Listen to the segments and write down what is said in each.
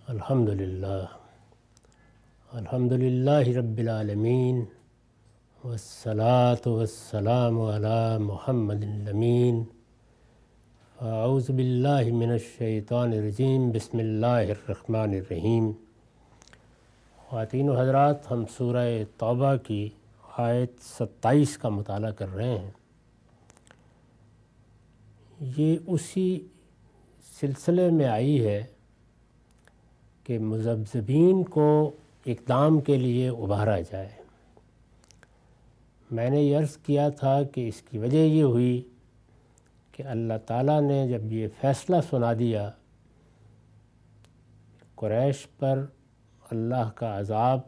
الحمدللہ رب العالمین والصلاة والسلام علی محمد الامین اعوذ باللہ من الشیطان الرجیم بسم اللہ الرحمن الرحیم۔ خواتین و حضرات، ہم سورہ توبہ کی آیت 27 کا مطالعہ کر رہے ہیں۔ یہ اسی سلسلے میں آئی ہے کہ مذبذبین کو اقدام کے لیے ابھارا جائے۔ میں نے یہ عرض کیا تھا کہ اس کی وجہ یہ ہوئی کہ اللہ تعالیٰ نے جب یہ فیصلہ سنا دیا قریش پر اللہ کا عذاب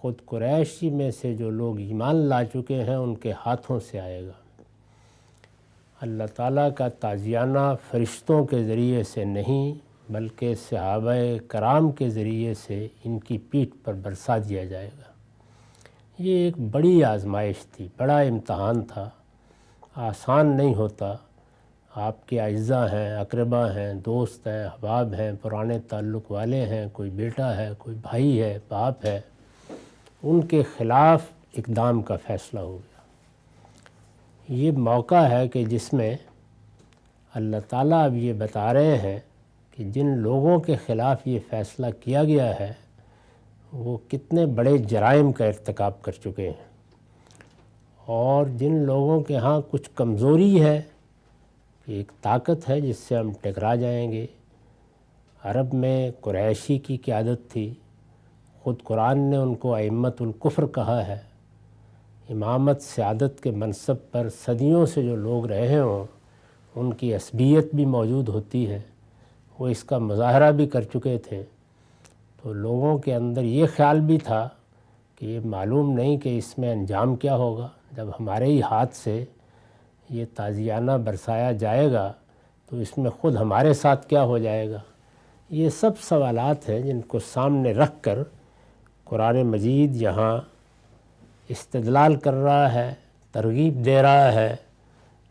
خود قریشی میں سے جو لوگ ایمان لا چکے ہیں ان کے ہاتھوں سے آئے گا۔ اللہ تعالیٰ کا تعزیانہ فرشتوں کے ذریعے سے نہیں بلکہ صحابہ کرام کے ذریعے سے ان کی پیٹھ پر برسا دیا جائے گا۔ یہ ایک بڑی آزمائش تھی، بڑا امتحان تھا، آسان نہیں ہوتا۔ آپ کے اعزاء ہیں، اقربا ہیں، دوست ہیں، احباب ہیں، پرانے تعلق والے ہیں، کوئی بیٹا ہے، کوئی بھائی ہے، باپ ہے، ان کے خلاف اقدام کا فیصلہ ہو گیا۔ یہ موقع ہے کہ جس میں اللہ تعالیٰ اب یہ بتا رہے ہیں کہ جن لوگوں کے خلاف یہ فیصلہ کیا گیا ہے وہ کتنے بڑے جرائم کا ارتکاب کر چکے ہیں، اور جن لوگوں کے ہاں کچھ کمزوری ہے، ایک طاقت ہے جس سے ہم ٹکرا جائیں گے۔ عرب میں قریشی کی قیادت تھی، خود قرآن نے ان کو ائمۃ الکفر کہا ہے۔ امامت سعادت کے منصب پر صدیوں سے جو لوگ رہے ہوں ان کی عصبیت بھی موجود ہوتی ہے، وہ اس کا مظاہرہ بھی کر چکے تھے۔ تو لوگوں کے اندر یہ خیال بھی تھا کہ یہ معلوم نہیں کہ اس میں انجام کیا ہوگا، جب ہمارے ہی ہاتھ سے یہ تعزیانہ برسایا جائے گا تو اس میں خود ہمارے ساتھ کیا ہو جائے گا۔ یہ سب سوالات ہیں جن کو سامنے رکھ کر قرآن مجید یہاں استدلال کر رہا ہے، ترغیب دے رہا ہے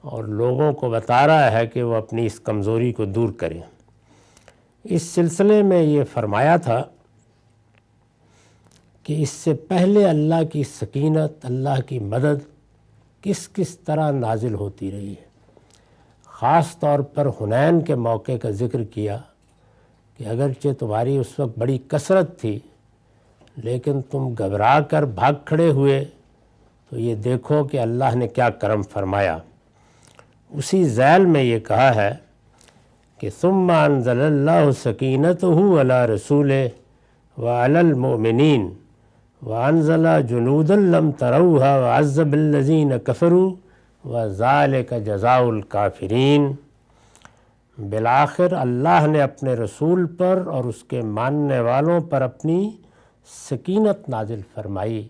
اور لوگوں کو بتا رہا ہے کہ وہ اپنی اس کمزوری کو دور کریں۔ اس سلسلے میں یہ فرمایا تھا کہ اس سے پہلے اللہ کی سکینت، اللہ کی مدد کس کس طرح نازل ہوتی رہی ہے۔ خاص طور پر حنین کے موقع کا ذکر کیا کہ اگرچہ تمہاری اس وقت بڑی کثرت تھی لیکن تم گھبرا کر بھاگ کھڑے ہوئے، تو یہ دیکھو کہ اللہ نے کیا کرم فرمایا۔ اسی ذیل میں یہ کہا ہے کہ ثم انزل اللہ سکینتہ علی رسولہ وعلی المؤمنین وانزل جنودا لم تروها وعذب الذین کفروا وذلک جزاء الکافرین۔ بالآخر اللہ نے اپنے رسول پر اور اس کے ماننے والوں پر اپنی سکینت نازل فرمائی،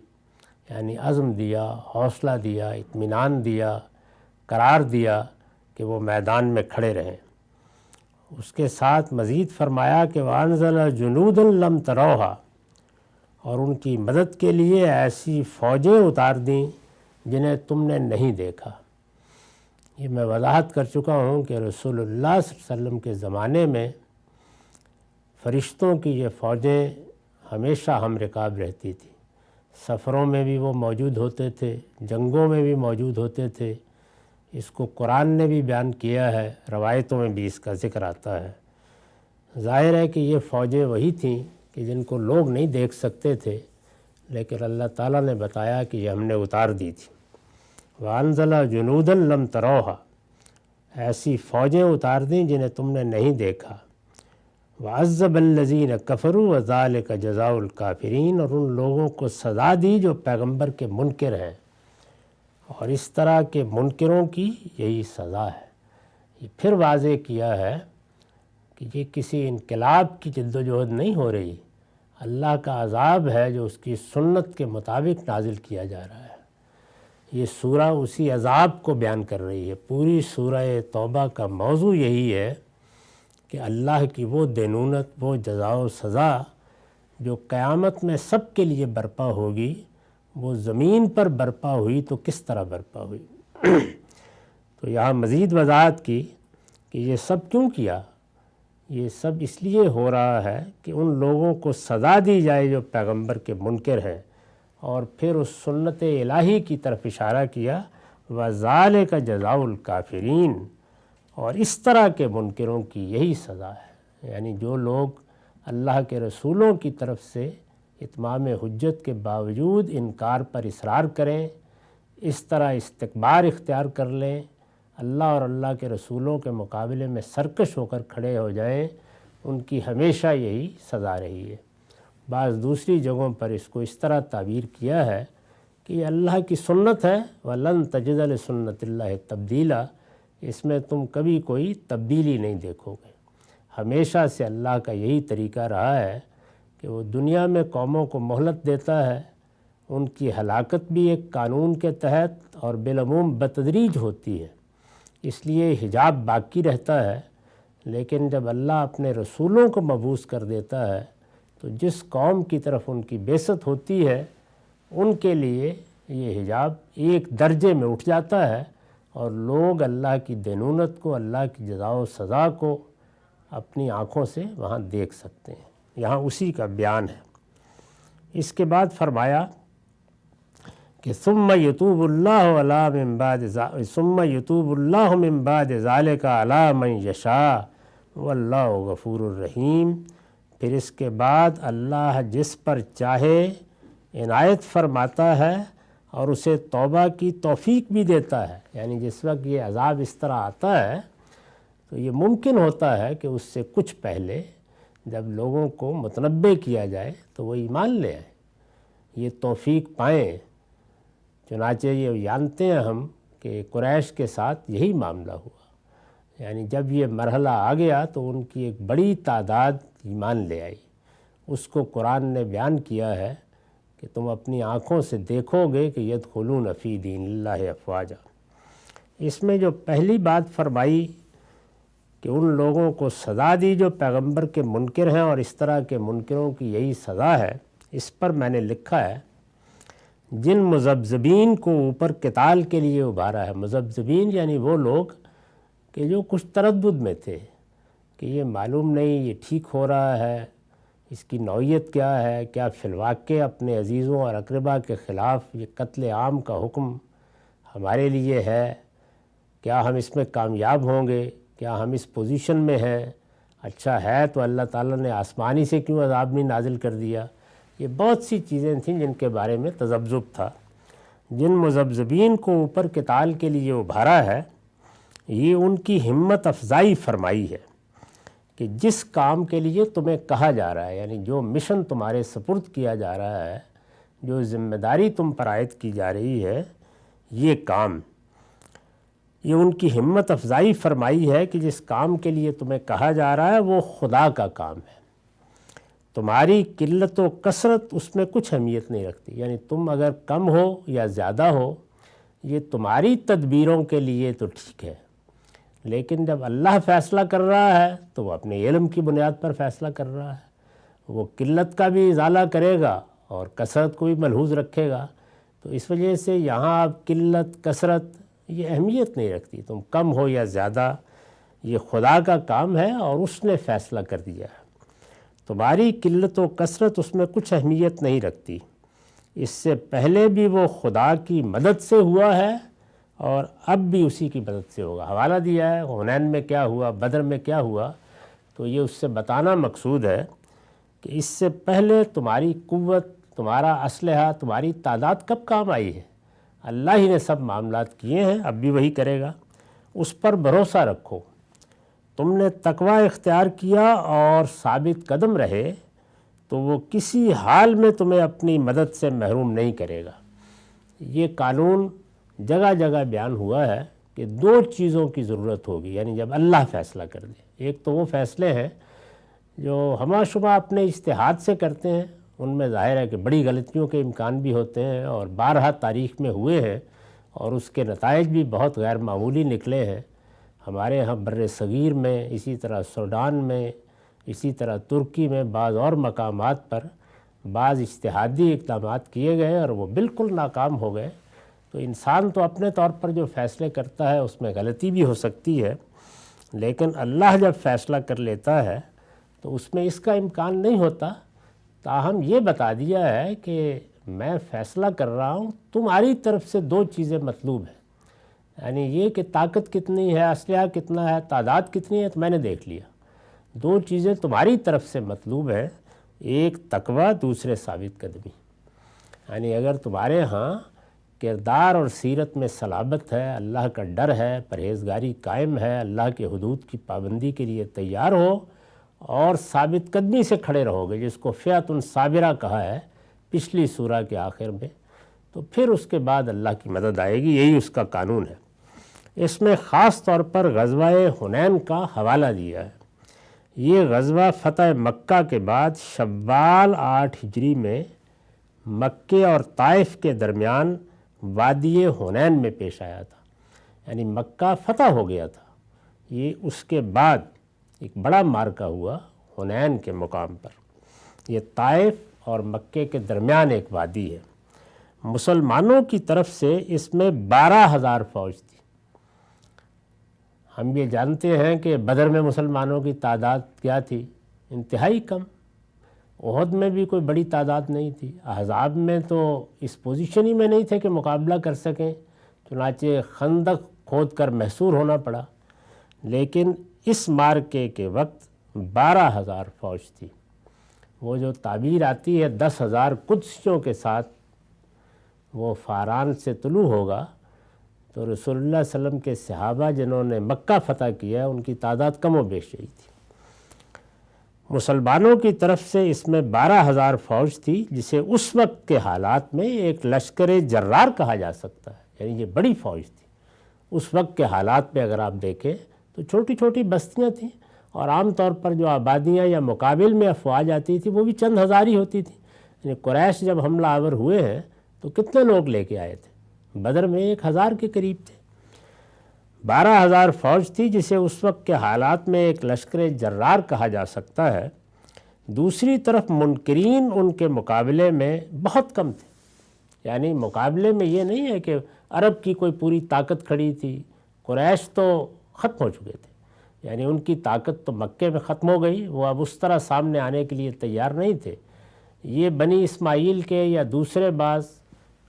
یعنی عزم دیا، حوصلہ دیا، اطمینان دیا، قرار دیا کہ وہ میدان میں کھڑے رہیں۔ اس کے ساتھ مزید فرمایا کہ وَأَنزَلَ جُنُودًا لَمْ تَرَوْهَا، اور ان کی مدد کے لیے ایسی فوجیں اتار دیں جنہیں تم نے نہیں دیکھا۔ یہ میں وضاحت کر چکا ہوں کہ رسول اللہ صلی اللہ علیہ وسلم کے زمانے میں فرشتوں کی یہ فوجیں ہمیشہ ہم رکاب رہتی تھی۔ سفروں میں بھی وہ موجود ہوتے تھے، جنگوں میں بھی موجود ہوتے تھے۔ اس کو قرآن نے بھی بیان کیا ہے، روایتوں میں بھی اس کا ذکر آتا ہے۔ ظاہر ہے کہ یہ فوجیں وہی تھیں کہ جن کو لوگ نہیں دیکھ سکتے تھے، لیکن اللہ تعالیٰ نے بتایا کہ یہ ہم نے اتار دی تھی۔ وَأَنزَلَ جُنُودًا لَمْ تَرَوْهَا، ایسی فوجیں اتار دیں جنہیں تم نے نہیں دیکھا۔ وَعَذَّبَ الَّذِينَ كَفَرُوا وَذَلِكَ جَزَاءُ الْكَافِرِينَ، اور ان لوگوں کو سزا دی جو پیغمبر کے منکر ہیں، اور اس طرح کے منکروں کی یہی سزا ہے۔ یہ پھر واضح کیا ہے کہ یہ کسی انقلاب کی جد و جہد نہیں ہو رہی، اللہ کا عذاب ہے جو اس کی سنت کے مطابق نازل کیا جا رہا ہے۔ یہ سورہ اسی عذاب کو بیان کر رہی ہے۔ پوری سورہ توبہ کا موضوع یہی ہے کہ اللہ کی وہ دینونت، وہ جزا و سزا جو قیامت میں سب کے لیے برپا ہوگی، وہ زمین پر برپا ہوئی تو کس طرح برپا ہوئی۔ تو یہاں مزید وضاحت کی کہ یہ سب کیوں کیا۔ یہ سب اس لیے ہو رہا ہے کہ ان لوگوں کو سزا دی جائے جو پیغمبر کے منکر ہیں، اور پھر اس سنت الہی کی طرف اشارہ کیا، وَذَلِكَ جَزَاءُ الْكَافِرِينَ، اور اس طرح کے منکروں کی یہی سزا ہے۔ یعنی جو لوگ اللہ کے رسولوں کی طرف سے اتمام حجت کے باوجود انکار پر اصرار کریں، اس طرح استکبار اختیار کر لیں، اللہ اور اللہ کے رسولوں کے مقابلے میں سرکش ہو کر کھڑے ہو جائیں، ان کی ہمیشہ یہی سزا رہی ہے۔ بعض دوسری جگہوں پر اس کو اس طرح تعبیر کیا ہے کہ یہ اللہ کی سنت ہے، وَلَن تَجِدَ لِسُنَّتِ اللَّهِ تَبْدِيلًا، اس میں تم کبھی کوئی تبدیلی نہیں دیکھو گے۔ ہمیشہ سے اللہ کا یہی طریقہ رہا ہے کہ وہ دنیا میں قوموں کو مہلت دیتا ہے، ان کی ہلاکت بھی ایک قانون کے تحت اور بالعموم بتدریج ہوتی ہے، اس لیے حجاب باقی رہتا ہے۔ لیکن جب اللہ اپنے رسولوں کو مبعوث کر دیتا ہے تو جس قوم کی طرف ان کی بعثت ہوتی ہے ان کے لیے یہ حجاب ایک درجے میں اٹھ جاتا ہے، اور لوگ اللہ کی دینونت کو، اللہ کی جزا و سزا کو اپنی آنکھوں سے وہاں دیکھ سکتے ہیں۔ یہاں اسی کا بیان ہے۔ اس کے بعد فرمایا کہ ثم یتوب اللہ من بعد ذالک علی من یشاء واللہ غفور الرحیم، پھر اس کے بعد اللہ جس پر چاہے عنایت فرماتا ہے اور اسے توبہ کی توفیق بھی دیتا ہے۔ یعنی جس وقت یہ عذاب اس طرح آتا ہے تو یہ ممکن ہوتا ہے کہ اس سے کچھ پہلے جب لوگوں کو متنبہ کیا جائے تو وہ ایمان لے آئیں، یہ توفیق پائیں۔ چنانچہ یہ جانتے ہیں ہم کہ قریش کے ساتھ یہی معاملہ ہوا، یعنی جب یہ مرحلہ آ گیا تو ان کی ایک بڑی تعداد ایمان لے آئی۔ اس کو قرآن نے بیان کیا ہے کہ تم اپنی آنکھوں سے دیکھو گے کہ یدخلون فی دین اللہ افواجا۔ اس میں جو پہلی بات فرمائی کہ ان لوگوں کو سزا دی جو پیغمبر کے منکر ہیں، اور اس طرح کے منکروں کی یہی سزا ہے، اس پر میں نے لکھا ہے جن مذبذبین کو اوپر قتال کے لیے ابھارا ہے۔ مذبذبین یعنی وہ لوگ کہ جو کچھ تردد میں تھے کہ یہ معلوم نہیں یہ ٹھیک ہو رہا ہے، اس کی نوعیت کیا ہے، کیا فی الواقع اپنے عزیزوں اور اقربا کے خلاف یہ قتل عام کا حکم ہمارے لیے ہے، کیا ہم اس میں کامیاب ہوں گے، کیا ہم اس پوزیشن میں ہیں، اچھا ہے تو اللہ تعالیٰ نے آسمانی سے کیوں عذاب نہیں نازل کر دیا۔ یہ بہت سی چیزیں تھیں جن کے بارے میں تذبذب تھا۔ جن مذبذبین کو اوپر قتال کے لیے ابھارا ہے، یہ ان کی ہمت افزائی فرمائی ہے کہ جس کام کے لیے تمہیں کہا جا رہا ہے، یعنی جو مشن تمہارے سپرد کیا جا رہا ہے، جو ذمہ داری تم پر عائد کی جا رہی ہے، یہ کام، یہ ان کی ہمت افزائی فرمائی ہے کہ جس کام کے لیے تمہیں کہا جا رہا ہے وہ خدا کا کام ہے۔ تمہاری قلت و کثرت اس میں کچھ اہمیت نہیں رکھتی، یعنی تم اگر کم ہو یا زیادہ ہو یہ تمہاری تدبیروں کے لیے تو ٹھیک ہے، لیکن جب اللہ فیصلہ کر رہا ہے تو وہ اپنے علم کی بنیاد پر فیصلہ کر رہا ہے، وہ قلت کا بھی ازالہ کرے گا اور کثرت کو بھی ملحوظ رکھے گا۔ تو اس وجہ سے یہاں اب قلت کثرت یہ اہمیت نہیں رکھتی، تم کم ہو یا زیادہ، یہ خدا کا کام ہے اور اس نے فیصلہ کر دیا ہے۔ تمہاری قلت و کثرت اس میں کچھ اہمیت نہیں رکھتی، اس سے پہلے بھی وہ خدا کی مدد سے ہوا ہے اور اب بھی اسی کی مدد سے ہوگا۔ حوالہ دیا ہے حنین میں کیا ہوا، بدر میں کیا ہوا، تو یہ اس سے بتانا مقصود ہے کہ اس سے پہلے تمہاری قوت، تمہارا اسلحہ، تمہاری تعداد کب کام آئی ہے؟ اللہ ہی نے سب معاملات کیے ہیں، اب بھی وہی کرے گا، اس پر بھروسہ رکھو۔ تم نے تقوی اختیار کیا اور ثابت قدم رہے تو وہ کسی حال میں تمہیں اپنی مدد سے محروم نہیں کرے گا۔ یہ قانون جگہ جگہ بیان ہوا ہے کہ دو چیزوں کی ضرورت ہوگی، یعنی جب اللہ فیصلہ کر دے۔ ایک تو وہ فیصلے ہیں جو ہمہ شمہ اپنے اجتہاد سے کرتے ہیں، ان میں ظاہر ہے کہ بڑی غلطیوں کے امکان بھی ہوتے ہیں اور بارہا تاریخ میں ہوئے ہیں اور اس کے نتائج بھی بہت غیر معمولی نکلے ہیں۔ ہمارے ہاں بر صغیر میں، اسی طرح سوڈان میں، اسی طرح ترکی میں بعض اور مقامات پر بعض اجتہادی اقدامات کیے گئے اور وہ بالکل ناکام ہو گئے۔ تو انسان تو اپنے طور پر جو فیصلے کرتا ہے اس میں غلطی بھی ہو سکتی ہے، لیکن اللہ جب فیصلہ کر لیتا ہے تو اس میں اس کا امکان نہیں ہوتا، تاہم یہ بتا دیا ہے کہ میں فیصلہ کر رہا ہوں، تمہاری طرف سے دو چیزیں مطلوب ہیں، یعنی یہ کہ طاقت کتنی ہے، اسلحہ کتنا ہے، تعداد کتنی ہے، تو میں نے دیکھ لیا، دو چیزیں تمہاری طرف سے مطلوب ہیں، ایک تقوی، دوسرے ثابت قدمی۔ یعنی اگر تمہارے ہاں کردار اور سیرت میں صلابت ہے، اللہ کا ڈر ہے، پرہیزگاری قائم ہے، اللہ کے حدود کی پابندی کے لیے تیار ہو اور ثابت قدمی سے کھڑے رہو گے، جس کو فئۃ صابرہ کہا ہے پچھلی سورہ کے آخر میں، تو پھر اس کے بعد اللہ کی مدد آئے گی، یہی اس کا قانون ہے۔ اس میں خاص طور پر غزوہ حنین کا حوالہ دیا ہے۔ یہ غزوہ فتح مکہ کے بعد شوال 8 ہجری میں مکے اور طائف کے درمیان وادی حنین میں پیش آیا تھا، یعنی مکہ فتح ہو گیا تھا، یہ اس کے بعد ایک بڑا معرکہ ہوا حنین کے مقام پر۔ یہ طائف اور مکے کے درمیان ایک وادی ہے۔ مسلمانوں کی طرف سے اس میں 12,000 فوج تھی۔ ہم یہ جانتے ہیں کہ بدر میں مسلمانوں کی تعداد کیا تھی، انتہائی کم، احد میں بھی کوئی بڑی تعداد نہیں تھی، احزاب میں تو اس پوزیشن ہی میں نہیں تھے کہ مقابلہ کر سکیں، چنانچہ خندق کھود کر محصور ہونا پڑا۔ لیکن اس معرکے کے وقت 12,000 فوج تھی۔ وہ جو تعبیر آتی ہے 10,000 قدسیوں کے ساتھ وہ فاران سے طلوع ہوگا، تو رسول اللہ صلی اللہ علیہ وسلم کے صحابہ جنہوں نے مکہ فتح کیا ان کی تعداد کم و بیش یہی تھی۔ مسلمانوں کی طرف سے اس میں 12,000 فوج تھی، جسے اس وقت کے حالات میں ایک لشکر جرار کہا جا سکتا ہے، یعنی یہ بڑی فوج تھی۔ اس وقت کے حالات میں اگر آپ دیکھیں تو چھوٹی چھوٹی بستیاں تھیں، اور عام طور پر جو آبادیاں یا مقابل میں افواج آتی تھی وہ بھی چند ہزار ہی ہوتی تھی۔ یعنی قریش جب حملہ آور ہوئے ہیں تو کتنے لوگ لے کے آئے تھے؟ بدر میں 1,000 کے قریب تھے۔ 12,000 فوج تھی، جسے اس وقت کے حالات میں ایک لشکر جرار کہا جا سکتا ہے۔ دوسری طرف منکرین ان کے مقابلے میں بہت کم تھے، یعنی مقابلے میں یہ نہیں ہے کہ عرب کی کوئی پوری طاقت کھڑی تھی، قریش تو ختم ہو چکے تھے، یعنی ان کی طاقت تو مکے میں ختم ہو گئی، وہ اب اس طرح سامنے آنے کے لیے تیار نہیں تھے۔ یہ بنی اسماعیل کے یا دوسرے بعض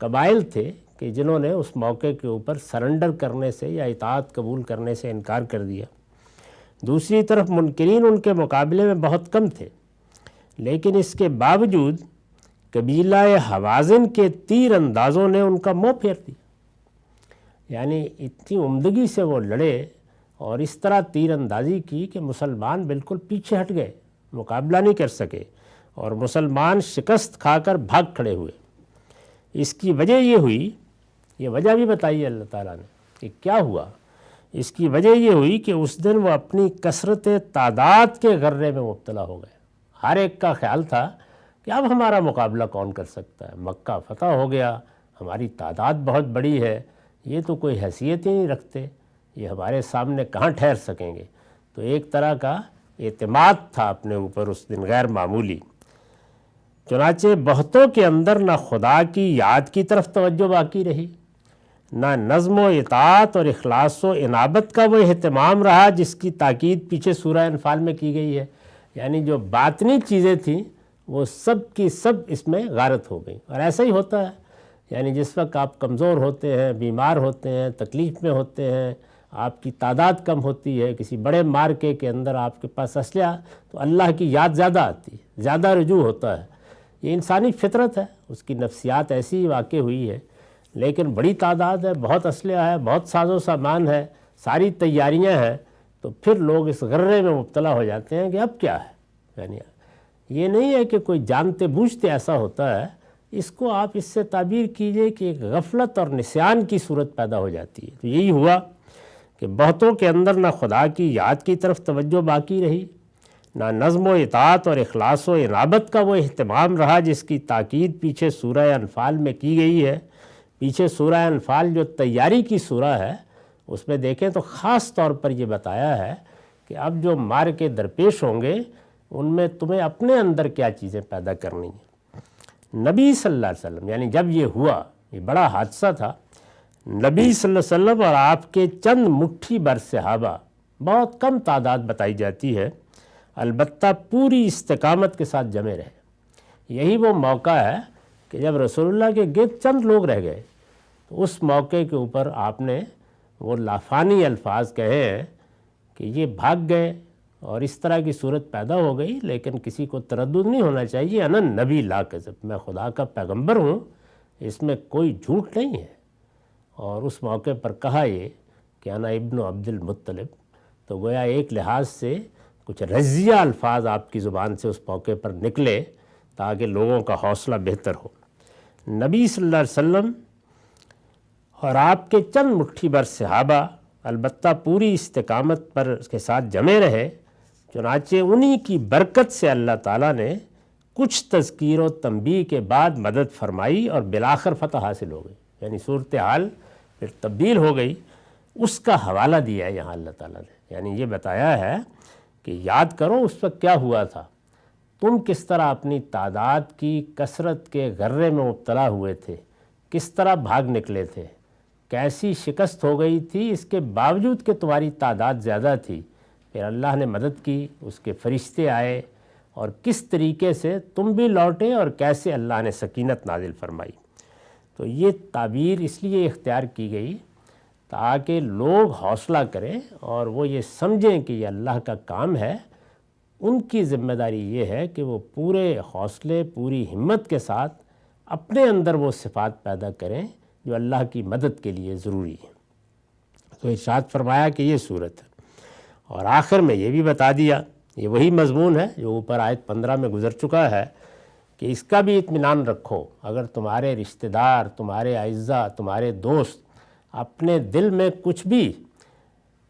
قبائل تھے کہ جنہوں نے اس موقع کے اوپر سرنڈر کرنے سے یا اطاعت قبول کرنے سے انکار کر دیا۔ دوسری طرف منکرین ان کے مقابلے میں بہت کم تھے، لیکن اس کے باوجود قبیلہ حوازن کے تیر اندازوں نے ان کا منہ پھیر دیا، یعنی اتنی عمدگی سے وہ لڑے اور اس طرح تیر اندازی کی کہ مسلمان بالکل پیچھے ہٹ گئے، مقابلہ نہیں کر سکے، اور مسلمان شکست کھا کر بھاگ کھڑے ہوئے۔ اس کی وجہ یہ ہوئی، یہ وجہ بھی بتائی اللہ تعالیٰ نے کہ کیا ہوا۔ اس کی وجہ یہ ہوئی کہ اس دن وہ اپنی کثرت تعداد کے غرے میں مبتلا ہو گئے۔ ہر ایک کا خیال تھا کہ اب ہمارا مقابلہ کون کر سکتا ہے، مکہ فتح ہو گیا، ہماری تعداد بہت بڑی ہے، یہ تو کوئی حیثیت ہی نہیں رکھتے، یہ ہمارے سامنے کہاں ٹھہر سکیں گے۔ تو ایک طرح کا اعتماد تھا اپنے اوپر اس دن غیر معمولی۔ چنانچہ بہتوں کے اندر نہ خدا کی یاد کی طرف توجہ باقی رہی، نہ نظم و اطاعت اور اخلاص و انابت کا وہ اہتمام رہا جس کی تاکید پیچھے سورہ انفال میں کی گئی ہے۔ یعنی جو باطنی چیزیں تھیں وہ سب کی سب اس میں غارت ہو گئیں، اور ایسا ہی ہوتا ہے، یعنی جس وقت آپ کمزور ہوتے ہیں، بیمار ہوتے ہیں، تکلیف میں ہوتے ہیں، آپ کی تعداد کم ہوتی ہے، کسی بڑے معرکے کے اندر آپ کے پاس اسلحہ، تو اللہ کی یاد زیادہ آتی ہے، زیادہ رجوع ہوتا ہے۔ یہ انسانی فطرت ہے، اس کی نفسیات ایسی واقع ہوئی ہے۔ لیکن بڑی تعداد ہے، بہت اسلحہ ہے، بہت ساز و سامان ہے، ساری تیاریاں ہیں، تو پھر لوگ اس غرے میں مبتلا ہو جاتے ہیں کہ اب کیا ہے۔ یعنی یہ نہیں ہے کہ کوئی جانتے بوجھتے ایسا ہوتا ہے، اس کو آپ اس سے تعبیر کیجئے کہ ایک غفلت اور نسیان کی صورت پیدا ہو جاتی ہے۔ تو یہی ہوا کہ بہتوں کے اندر نہ خدا کی یاد کی طرف توجہ باقی رہی، نہ نظم و اطاعت اور اخلاص و انابت کا وہ اہتمام رہا جس کی تاکید پیچھے سورہ انفال میں کی گئی ہے۔ پیچھے سورہ انفال جو تیاری کی سورہ ہے، اس میں دیکھیں تو خاص طور پر یہ بتایا ہے کہ اب جو معرکے درپیش ہوں گے ان میں تمہیں اپنے اندر کیا چیزیں پیدا کرنی ہیں۔ نبی صلی اللہ علیہ وسلم، یعنی جب یہ ہوا، یہ بڑا حادثہ تھا، نبی صلی اللہ علیہ وسلم اور آپ کے چند مٹھی بھر صحابہ بہت کم تعداد بتائی جاتی ہے، البتہ پوری استقامت کے ساتھ جمے رہے۔ یہی وہ موقع ہے کہ جب رسول اللہ کے گرد چند لوگ رہ گئے تو اس موقع کے اوپر آپ نے وہ لافانی الفاظ کہے ہیں کہ یہ بھاگ گئے اور اس طرح کی صورت پیدا ہو گئی، لیکن کسی کو تردد نہیں ہونا چاہیے، انا نبی لا کذب، میں خدا کا پیغمبر ہوں، اس میں کوئی جھوٹ نہیں ہے۔ اور اس موقع پر کہا یہ کہ انا ابن عبد المطلب، تو گویا ایک لحاظ سے کچھ رضیہ الفاظ آپ کی زبان سے اس موقع پر نکلے تاکہ لوگوں کا حوصلہ بہتر ہو۔ نبی صلی اللہ علیہ وسلم اور آپ کے چند مٹھی بھر صحابہ البتہ پوری استقامت پر اس کے ساتھ جمے رہے، چنانچہ انہی کی برکت سے اللہ تعالیٰ نے کچھ تذکیر و تنبیہ کے بعد مدد فرمائی اور بالآخر فتح حاصل ہو گئی، یعنی صورتحال پھر تبدیل ہو گئی۔ اس کا حوالہ دیا ہے یہاں اللہ تعالیٰ نے، یعنی یہ بتایا ہے کہ یاد کرو اس وقت کیا ہوا تھا، تم کس طرح اپنی تعداد کی کثرت کے غرے میں مبتلا ہوئے تھے، کس طرح بھاگ نکلے تھے، کیسی شکست ہو گئی تھی، اس کے باوجود کہ تمہاری تعداد زیادہ تھی، پھر اللہ نے مدد کی، اس کے فرشتے آئے اور کس طریقے سے تم بھی لوٹے اور کیسے اللہ نے سکینت نازل فرمائی۔ تو یہ تعبیر اس لیے اختیار کی گئی تاکہ لوگ حوصلہ کریں اور وہ یہ سمجھیں کہ یہ اللہ کا کام ہے۔ ان کی ذمہ داری یہ ہے کہ وہ پورے حوصلے، پوری ہمت کے ساتھ اپنے اندر وہ صفات پیدا کریں جو اللہ کی مدد کے لیے ضروری ہے۔ تو ارشاد فرمایا کہ یہ صورت ہے، اور آخر میں یہ بھی بتا دیا، یہ وہی مضمون ہے جو اوپر آیت 15 میں گزر چکا ہے، کہ اس کا بھی اطمینان رکھو، اگر تمہارے رشتہ دار، تمہارے اعزاء، تمہارے دوست اپنے دل میں کچھ بھی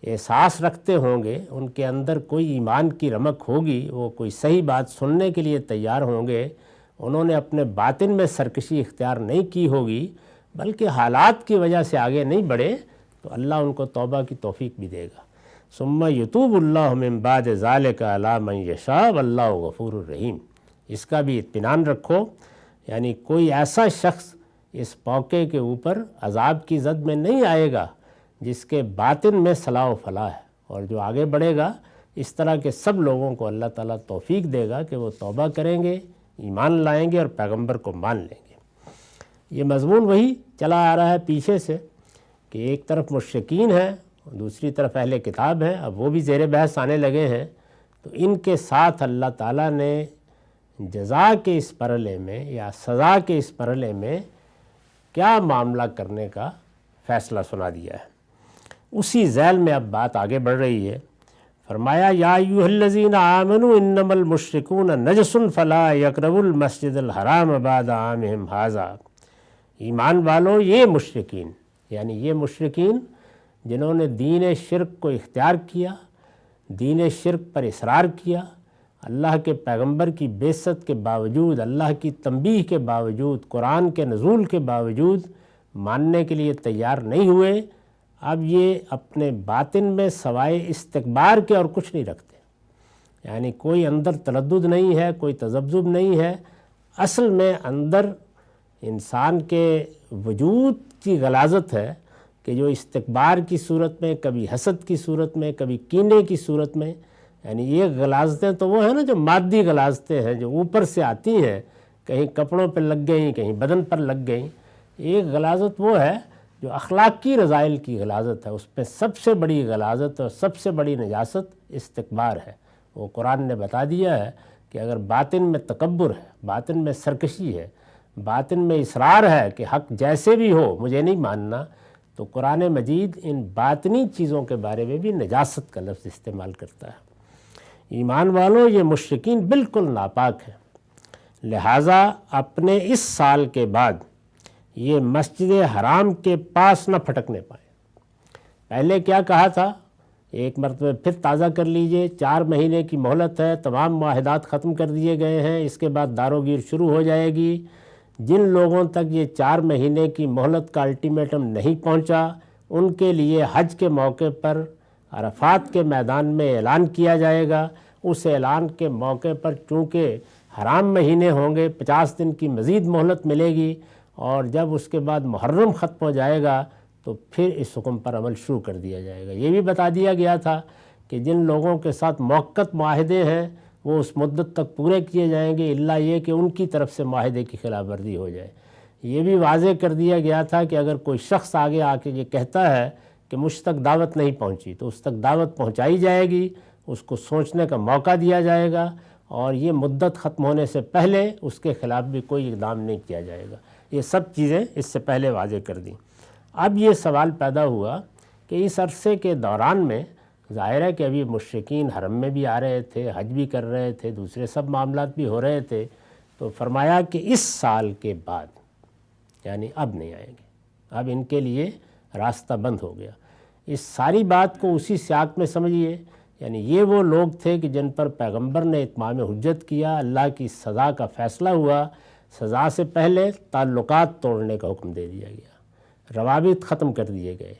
احساس رکھتے ہوں گے، ان کے اندر کوئی ایمان کی رمق ہوگی، وہ کوئی صحیح بات سننے کے لیے تیار ہوں گے، انہوں نے اپنے باطن میں سرکشی اختیار نہیں کی ہوگی بلکہ حالات کی وجہ سے آگے نہیں بڑھے، تو اللہ ان کو توبہ کی توفیق بھی دے گا۔ ثم یتوب اللہ من بعد ذالک علی من یشاء واللہ غفور الرحیم، اس کا بھی اطمینان رکھو، یعنی کوئی ایسا شخص اس موقع کے اوپر عذاب کی زد میں نہیں آئے گا جس کے باطن میں صلاح و فلاح ہے، اور جو آگے بڑھے گا اس طرح کے سب لوگوں کو اللہ تعالیٰ توفیق دے گا کہ وہ توبہ کریں گے، ایمان لائیں گے اور پیغمبر کو مان لیں گے۔ یہ مضمون وہی چلا آ رہا ہے پیچھے سے کہ ایک طرف مشرکین ہیں، دوسری طرف اہل کتاب ہیں، اب وہ بھی زیر بحث آنے لگے ہیں، تو ان کے ساتھ اللہ تعالیٰ نے جزا کے اس مرحلے میں یا سزا کے اس مرحلے میں کیا معاملہ کرنے کا فیصلہ سنا دیا ہے۔ اسی ذیل میں اب بات آگے بڑھ رہی ہے۔ فرمایا یا ایھا الذین آمنوا انما المشرکون نجس فلا یقربوا المسجد الحرام بعد عامہم ھذا، ایمان والو یہ مشرکین، یعنی یہ مشرکین جنہوں نے دین شرک کو اختیار کیا، دین شرک پر اصرار کیا، اللہ کے پیغمبر کی بعثت کے باوجود، اللہ کی تنبیہ کے باوجود، قرآن کے نزول کے باوجود ماننے کے لیے تیار نہیں ہوئے، اب یہ اپنے باطن میں سوائے استکبار کے اور کچھ نہیں رکھتے، یعنی کوئی اندر تردد نہیں ہے، کوئی تذبذب نہیں ہے، اصل میں اندر انسان کے وجود کی غلاظت ہے کہ جو استکبار کی صورت میں، کبھی حسد کی صورت میں، کبھی کینے کی صورت میں، یعنی یہ غلاظتیں تو وہ ہیں نا جو مادی غلاظتیں ہیں، جو اوپر سے آتی ہیں، کہیں کپڑوں پہ لگ گئیں، کہیں بدن پر لگ گئیں۔ ایک غلاظت وہ ہے جو اخلاقی رذائل کی غلاظت ہے، اس میں سب سے بڑی غلاظت اور سب سے بڑی نجاست استکبار ہے۔ وہ قرآن نے بتا دیا ہے کہ اگر باطن میں تکبر ہے، باطن میں سرکشی ہے، باطن میں اصرار ہے کہ حق جیسے بھی ہو مجھے نہیں ماننا، تو قرآن مجید ان باطنی چیزوں کے بارے میں بھی نجاست کا لفظ استعمال کرتا ہے۔ ایمان والوں یہ مشرکین بالکل ناپاک ہیں، لہٰذا اپنے اس سال کے بعد یہ مسجد حرام کے پاس نہ پھٹکنے پائیں۔ پہلے کیا کہا تھا، ایک مرتبہ پھر تازہ کر لیجئے، 4 مہینے کی مہلت ہے، تمام معاہدات ختم کر دیے گئے ہیں، اس کے بعد دار و گیر شروع ہو جائے گی۔ جن لوگوں تک یہ 4 مہینے کی مہلت کا الٹیمیٹم نہیں پہنچا، ان کے لیے حج کے موقع پر عرفات کے میدان میں اعلان کیا جائے گا۔ اس اعلان کے موقع پر چونکہ حرام مہینے ہوں گے، 50 دن کی مزید مہلت ملے گی، اور جب اس کے بعد محرم ختم ہو جائے گا تو پھر اس حکم پر عمل شروع کر دیا جائے گا۔ یہ بھی بتا دیا گیا تھا کہ جن لوگوں کے ساتھ موقت معاہدے ہیں وہ اس مدت تک پورے کیے جائیں گے، الا یہ کہ ان کی طرف سے معاہدے کی خلاف ورزی ہو جائے۔ یہ بھی واضح کر دیا گیا تھا کہ اگر کوئی شخص آگے آ کے یہ کہتا ہے کہ مجھ تک دعوت نہیں پہنچی تو اس تک دعوت پہنچائی جائے گی، اس کو سوچنے کا موقع دیا جائے گا، اور یہ مدت ختم ہونے سے پہلے اس کے خلاف بھی کوئی اقدام نہیں کیا جائے گا۔ یہ سب چیزیں اس سے پہلے واضح کر دیں۔ اب یہ سوال پیدا ہوا کہ اس عرصے کے دوران میں ظاہر ہے کہ ابھی مشرکین حرم میں بھی آ رہے تھے، حج بھی کر رہے تھے، دوسرے سب معاملات بھی ہو رہے تھے، تو فرمایا کہ اس سال کے بعد، یعنی اب نہیں آئیں گے، اب ان کے لیے راستہ بند ہو گیا۔ اس ساری بات کو اسی سیاق میں سمجھیے، یعنی یہ وہ لوگ تھے کہ جن پر پیغمبر نے اتمام حجت کیا، اللہ کی سزا کا فیصلہ ہوا، سزا سے پہلے تعلقات توڑنے کا حکم دے دیا گیا، روابط ختم کر دیے گئے،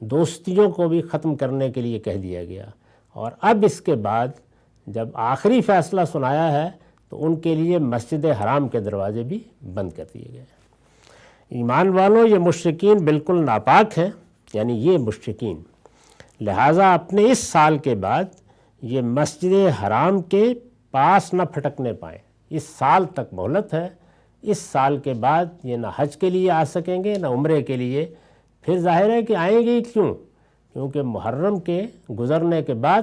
دوستیوں کو بھی ختم کرنے کے لیے کہہ دیا گیا، اور اب اس کے بعد جب آخری فیصلہ سنایا ہے تو ان کے لیے مسجد حرام کے دروازے بھی بند کر دیے گئے۔ ایمان والوں، یہ مشرکین بالکل ناپاک ہیں، یعنی یہ مشرکین، لہٰذا اپنے اس سال کے بعد یہ مسجد حرام کے پاس نہ پھٹکنے پائیں۔ اس سال تک مہلت ہے، اس سال کے بعد یہ نہ حج کے لیے آ سکیں گے نہ عمرے کے لیے۔ پھر ظاہر ہے کہ آئیں گے کیوں؟ کیونکہ محرم کے گزرنے کے بعد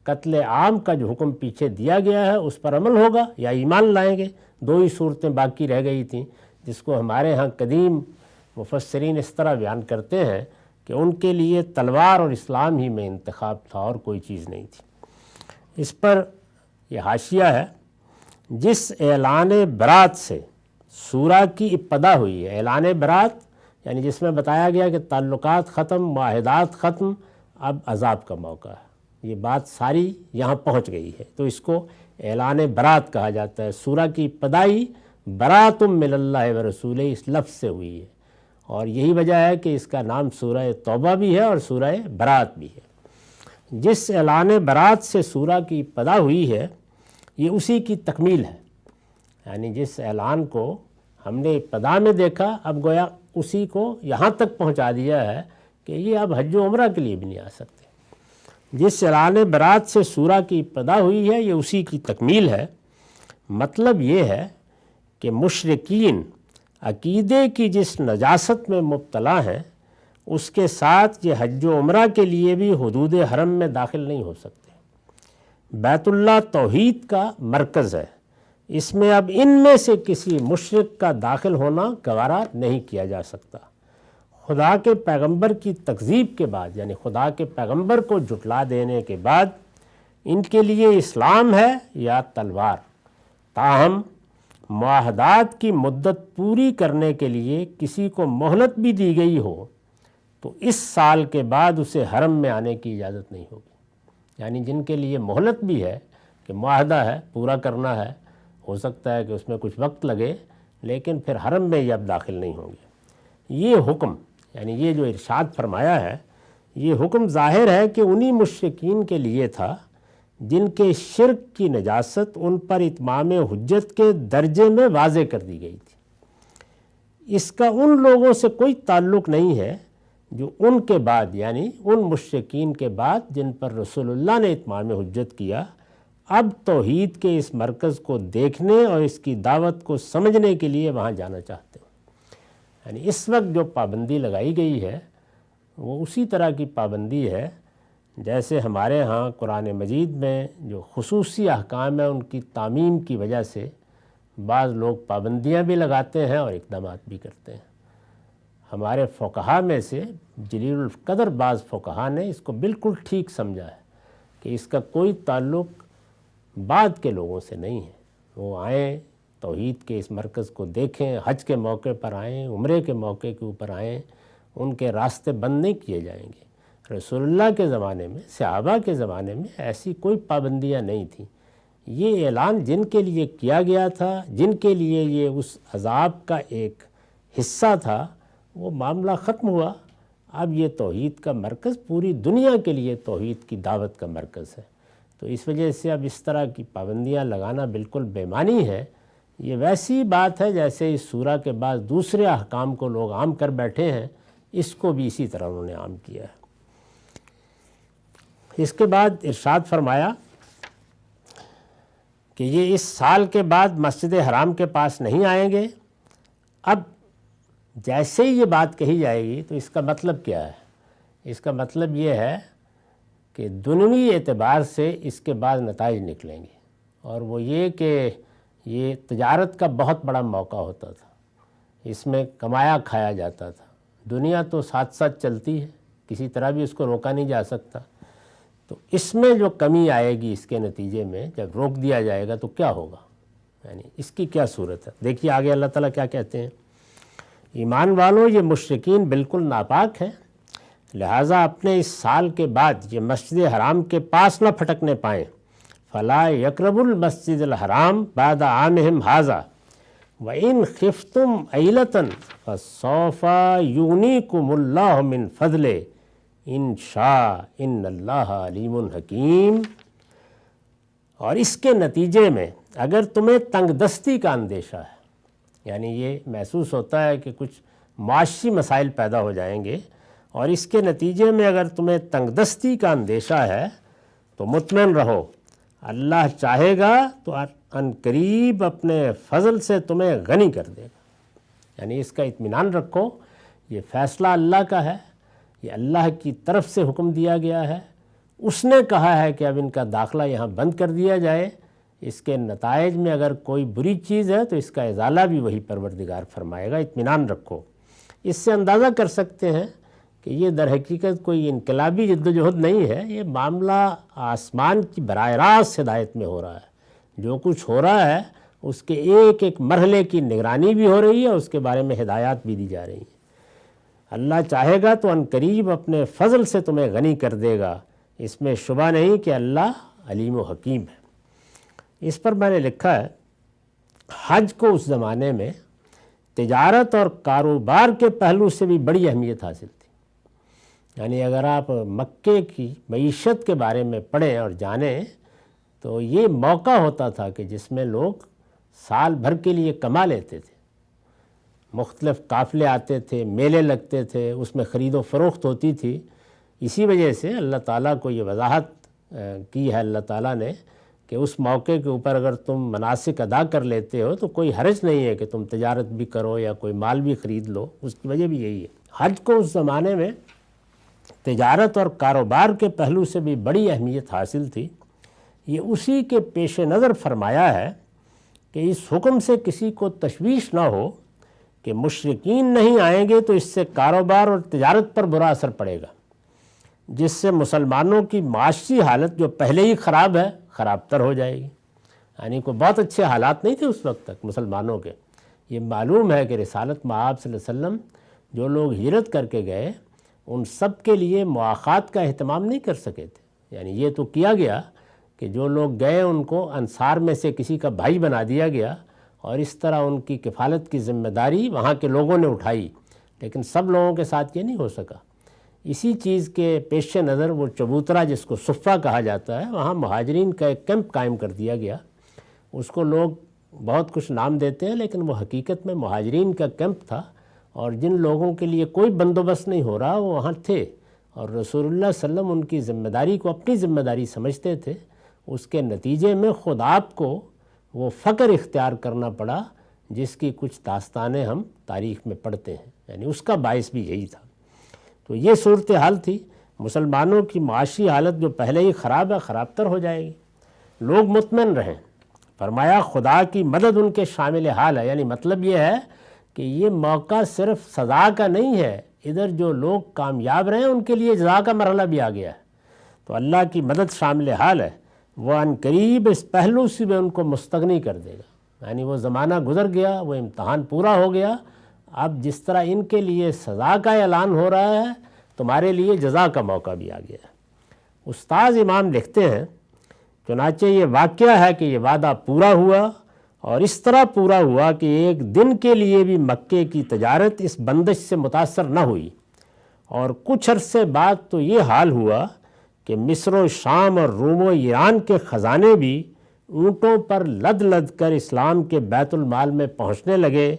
قتل عام کا جو حکم پیچھے دیا گیا ہے اس پر عمل ہوگا یا ایمان لائیں گے۔ دو ہی صورتیں باقی رہ گئی تھیں، جس کو ہمارے ہاں قدیم مفسرین اس طرح بیان کرتے ہیں کہ ان کے لیے تلوار اور اسلام ہی میں انتخاب تھا اور کوئی چیز نہیں تھی۔ اس پر یہ حاشیہ ہے، جس اعلان برات سے سورہ کی ابتدا ہوئی ہے، اعلان برات یعنی جس میں بتایا گیا کہ تعلقات ختم، معاہدات ختم، اب عذاب کا موقع ہے، یہ بات ساری یہاں پہنچ گئی ہے، تو اس کو اعلان برات کہا جاتا ہے۔ سورہ کی ابتدائی برات من اللہ و رسولہ اس لفظ سے ہوئی ہے، اور یہی وجہ ہے کہ اس کا نام سورہ توبہ بھی ہے اور سورہ برات بھی ہے۔ جس اعلان برات سے سورہ کی ابتدا ہوئی ہے یہ اسی کی تکمیل ہے، یعنی جس اعلان کو ہم نے ابتدا میں دیکھا اب گویا اسی کو یہاں تک پہنچا دیا ہے کہ یہ اب حج و عمرہ کے لیے بھی نہیں آ سکتے۔ جس اعلان برات سے سورہ کی ابتدا ہوئی ہے یہ اسی کی تکمیل ہے۔ مطلب یہ ہے کہ مشرکین عقیدے کی جس نجاست میں مبتلا ہیں اس کے ساتھ یہ حج و عمرہ کے لیے بھی حدود حرم میں داخل نہیں ہو سکتے۔ بیت اللہ توحید کا مرکز ہے، اس میں اب ان میں سے کسی مشرک کا داخل ہونا گوارا نہیں کیا جا سکتا۔ خدا کے پیغمبر کی تکذیب کے بعد، یعنی خدا کے پیغمبر کو جھٹلا دینے کے بعد ان کے لیے اسلام ہے یا تلوار۔ تاہم معاہدات کی مدت پوری کرنے کے لیے کسی کو مہلت بھی دی گئی ہو تو اس سال کے بعد اسے حرم میں آنے کی اجازت نہیں ہوگی، یعنی جن کے لیے مہلت بھی ہے کہ معاہدہ ہے، پورا کرنا ہے، ہو سکتا ہے کہ اس میں کچھ وقت لگے، لیکن پھر حرم میں یہ اب داخل نہیں ہوں گے۔ یہ حکم یعنی یہ جو ارشاد فرمایا ہے یہ حکم ظاہر ہے کہ انہی مشرکین کے لیے تھا جن کے شرک کی نجاست ان پر اتمام حجت کے درجے میں واضح کر دی گئی تھی۔ اس کا ان لوگوں سے کوئی تعلق نہیں ہے جو ان کے بعد یعنی ان مشرکین کے بعد جن پر رسول اللہ نے اتمام حجت کیا اب توحید کے اس مرکز کو دیکھنے اور اس کی دعوت کو سمجھنے کے لیے وہاں جانا چاہتے ہیں۔ یعنی اس وقت جو پابندی لگائی گئی ہے وہ اسی طرح کی پابندی ہے جیسے ہمارے ہاں قرآن مجید میں جو خصوصی احکام ہیں ان کی تعمیم کی وجہ سے بعض لوگ پابندیاں بھی لگاتے ہیں اور اقدامات بھی کرتے ہیں۔ ہمارے فقہا میں سے جلیل القدر بعض فقہا نے اس کو بالکل ٹھیک سمجھا ہے کہ اس کا کوئی تعلق بعد کے لوگوں سے نہیں ہے۔ وہ آئیں، توحید کے اس مرکز کو دیکھیں، حج کے موقع پر آئیں، عمرے کے موقع کے اوپر آئیں، ان کے راستے بند نہیں کیے جائیں گے۔ رسول اللہ کے زمانے میں، صحابہ کے زمانے میں ایسی کوئی پابندیاں نہیں تھیں۔ یہ اعلان جن کے لیے کیا گیا تھا، جن کے لیے یہ اس عذاب کا ایک حصہ تھا، وہ معاملہ ختم ہوا۔ اب یہ توحید کا مرکز پوری دنیا کے لیے توحید کی دعوت کا مرکز ہے، تو اس وجہ سے اب اس طرح کی پابندیاں لگانا بالکل بے معنی ہے۔ یہ ویسی بات ہے جیسے اس سورہ کے بعد دوسرے احکام کو لوگ عام کر بیٹھے ہیں، اس کو بھی اسی طرح انہوں نے عام کیا ہے۔ اس کے بعد ارشاد فرمایا کہ یہ اس سال کے بعد مسجد حرام کے پاس نہیں آئیں گے۔ اب جیسے ہی یہ بات کہی جائے گی تو اس کا مطلب کیا ہے؟ اس کا مطلب یہ ہے کہ دنیوی اعتبار سے اس کے بعد نتائج نکلیں گے، اور وہ یہ کہ یہ تجارت کا بہت بڑا موقع ہوتا تھا، اس میں کمایا کھایا جاتا تھا، دنیا تو ساتھ ساتھ چلتی ہے، کسی طرح بھی اس کو روکا نہیں جا سکتا، تو اس میں جو کمی آئے گی اس کے نتیجے میں جب روک دیا جائے گا تو کیا ہوگا، یعنی اس کی کیا صورت ہے؟ دیکھیے آگے اللہ تعالیٰ کیا کہتے ہیں، ایمان والوں یہ مشرکین بالکل ناپاک ہیں، لہٰذا اپنے اس سال کے بعد یہ مسجد حرام کے پاس نہ پھٹکنے پائیں، فلا یقربوا المسجد الحرام بعد عامہم ھذا وَإِنْ خِفْتُمْ عَيْلَةً فَسَوْفَ يُغْنِيكُمُ اللَّهُ مِنْ فَضْلِهِ إِنْ شَاءَ إِنَّ اللَّهَ عَلِيمٌ حَكِيمٌ۔ اور اس کے نتیجے میں اگر تمہیں تنگ دستی کا اندیشہ ہے، یعنی یہ محسوس ہوتا ہے کہ کچھ معاشی مسائل پیدا ہو جائیں گے، اور اس کے نتیجے میں اگر تمہیں تنگ دستی کا اندیشہ ہے تو مطمئن رہو، اللہ چاہے گا تو ان قریب اپنے فضل سے تمہیں غنی کر دے گا، یعنی اس کا اطمینان رکھو، یہ فیصلہ اللہ کا ہے، یہ اللہ کی طرف سے حکم دیا گیا ہے، اس نے کہا ہے کہ اب ان کا داخلہ یہاں بند کر دیا جائے، اس کے نتائج میں اگر کوئی بری چیز ہے تو اس کا ازالہ بھی وہی پروردگار فرمائے گا، اطمینان رکھو۔ اس سے اندازہ کر سکتے ہیں کہ یہ در حقیقت کوئی انقلابی جد و جہد نہیں ہے، یہ معاملہ آسمان کی براہ راست ہدایت میں ہو رہا ہے، جو کچھ ہو رہا ہے اس کے ایک ایک مرحلے کی نگرانی بھی ہو رہی ہے، اس کے بارے میں ہدایات بھی دی جا رہی ہیں۔ اللہ چاہے گا تو ان قریب اپنے فضل سے تمہیں غنی کر دے گا، اس میں شبہ نہیں کہ اللہ علیم و حکیم ہے۔ اس پر میں نے لکھا ہے حج کو اس زمانے میں تجارت اور کاروبار کے پہلو سے بھی بڑی اہمیت حاصل تھی، یعنی اگر آپ مکے کی معیشت کے بارے میں پڑھیں اور جانیں تو یہ موقع ہوتا تھا کہ جس میں لوگ سال بھر کے لیے کما لیتے تھے، مختلف قافلے آتے تھے، میلے لگتے تھے، اس میں خرید و فروخت ہوتی تھی۔ اسی وجہ سے اللہ تعالیٰ کو یہ وضاحت کی ہے اللہ تعالیٰ نے کہ اس موقع کے اوپر اگر تم مناسک ادا کر لیتے ہو تو کوئی حرج نہیں ہے کہ تم تجارت بھی کرو یا کوئی مال بھی خرید لو، اس کی وجہ بھی یہی ہے۔ حج کو اس زمانے میں تجارت اور کاروبار کے پہلو سے بھی بڑی اہمیت حاصل تھی، یہ اسی کے پیش نظر فرمایا ہے کہ اس حکم سے کسی کو تشویش نہ ہو کہ مشرکین نہیں آئیں گے تو اس سے کاروبار اور تجارت پر برا اثر پڑے گا، جس سے مسلمانوں کی معاشی حالت جو پہلے ہی خراب ہے خراب تر ہو جائے گی، یعنی کوئی بہت اچھے حالات نہیں تھے اس وقت تک مسلمانوں کے۔ یہ معلوم ہے کہ رسالت مآب صلی اللہ علیہ وسلم جو لوگ ہجرت کر کے گئے ان سب کے لیے مواخات کا اہتمام نہیں کر سکے تھے، یعنی یہ تو کیا گیا کہ جو لوگ گئے ان کو انصار میں سے کسی کا بھائی بنا دیا گیا، اور اس طرح ان کی کفالت کی ذمہ داری وہاں کے لوگوں نے اٹھائی، لیکن سب لوگوں کے ساتھ یہ نہیں ہو سکا۔ اسی چیز کے پیش نظر وہ چبوترا جس کو صفہ کہا جاتا ہے، وہاں مہاجرین کا ایک کیمپ قائم کر دیا گیا، اس کو لوگ بہت کچھ نام دیتے ہیں لیکن وہ حقیقت میں مہاجرین کا کیمپ تھا، اور جن لوگوں کے لیے کوئی بندوبست نہیں ہو رہا وہ وہاں تھے، اور رسول اللہ صلی اللہ علیہ وسلم ان کی ذمہ داری کو اپنی ذمہ داری سمجھتے تھے۔ اس کے نتیجے میں خود آپ کو وہ فقر اختیار کرنا پڑا جس کی کچھ داستانیں ہم تاریخ میں پڑھتے ہیں، یعنی اس کا باعث بھی یہی تھا۔ تو یہ صورتحال تھی، مسلمانوں کی معاشی حالت جو پہلے ہی خراب ہے خراب تر ہو جائے گی، لوگ مطمئن رہیں۔ فرمایا خدا کی مدد ان کے شامل حال ہے، یعنی مطلب یہ ہے کہ یہ موقع صرف سزا کا نہیں ہے، ادھر جو لوگ کامیاب رہے ان کے لیے جزا کا مرحلہ بھی آ گیا ہے، تو اللہ کی مدد شامل حال ہے، وہ ان قریب اس پہلو سے بھی ان کو مستغنی کر دے گا، یعنی وہ زمانہ گزر گیا، وہ امتحان پورا ہو گیا، اب جس طرح ان کے لیے سزا کا اعلان ہو رہا ہے تمہارے لیے جزا کا موقع بھی آ گیا ہے۔ استاذ امام لکھتے ہیں چنانچہ یہ واقعہ ہے کہ یہ وعدہ پورا ہوا، اور اس طرح پورا ہوا کہ ایک دن کے لیے بھی مکے کی تجارت اس بندش سے متاثر نہ ہوئی، اور کچھ عرصے بعد تو یہ حال ہوا کہ مصر و شام اور روم و ایران کے خزانے بھی اونٹوں پر لد لد کر اسلام کے بیت المال میں پہنچنے لگے،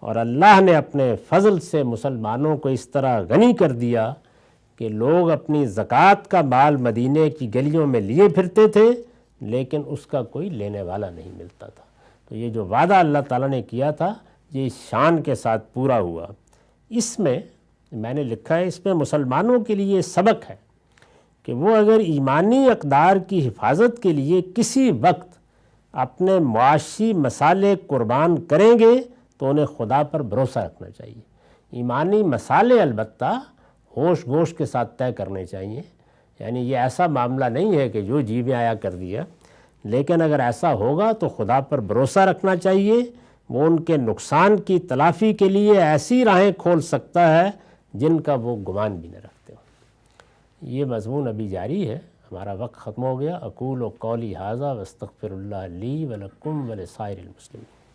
اور اللہ نے اپنے فضل سے مسلمانوں کو اس طرح غنی کر دیا کہ لوگ اپنی زکوٰۃ کا مال مدینے کی گلیوں میں لیے پھرتے تھے لیکن اس کا کوئی لینے والا نہیں ملتا تھا۔ تو یہ جو وعدہ اللہ تعالیٰ نے کیا تھا یہ اس شان کے ساتھ پورا ہوا۔ اس میں نے لکھا ہے اس میں مسلمانوں کے لیے سبق ہے کہ وہ اگر ایمانی اقدار کی حفاظت کے لیے کسی وقت اپنے معاشی مسالے قربان کریں گے تو انہیں خدا پر بھروسہ رکھنا چاہیے۔ ایمانی مسالے البتہ ہوش گوش کے ساتھ طے کرنے چاہیے، یعنی یہ ایسا معاملہ نہیں ہے کہ جو جی میں آیا کر دیا، لیکن اگر ایسا ہوگا تو خدا پر بھروسہ رکھنا چاہیے، وہ ان کے نقصان کی تلافی کے لیے ایسی راہیں کھول سکتا ہے جن کا وہ گمان بھی نہ رکھتے ہوں۔ یہ مضمون ابھی جاری ہے، ہمارا وقت ختم ہو گیا۔ اقول قولی ھذا واستغفر اللہ لی ولکم ولسائر المسلمین۔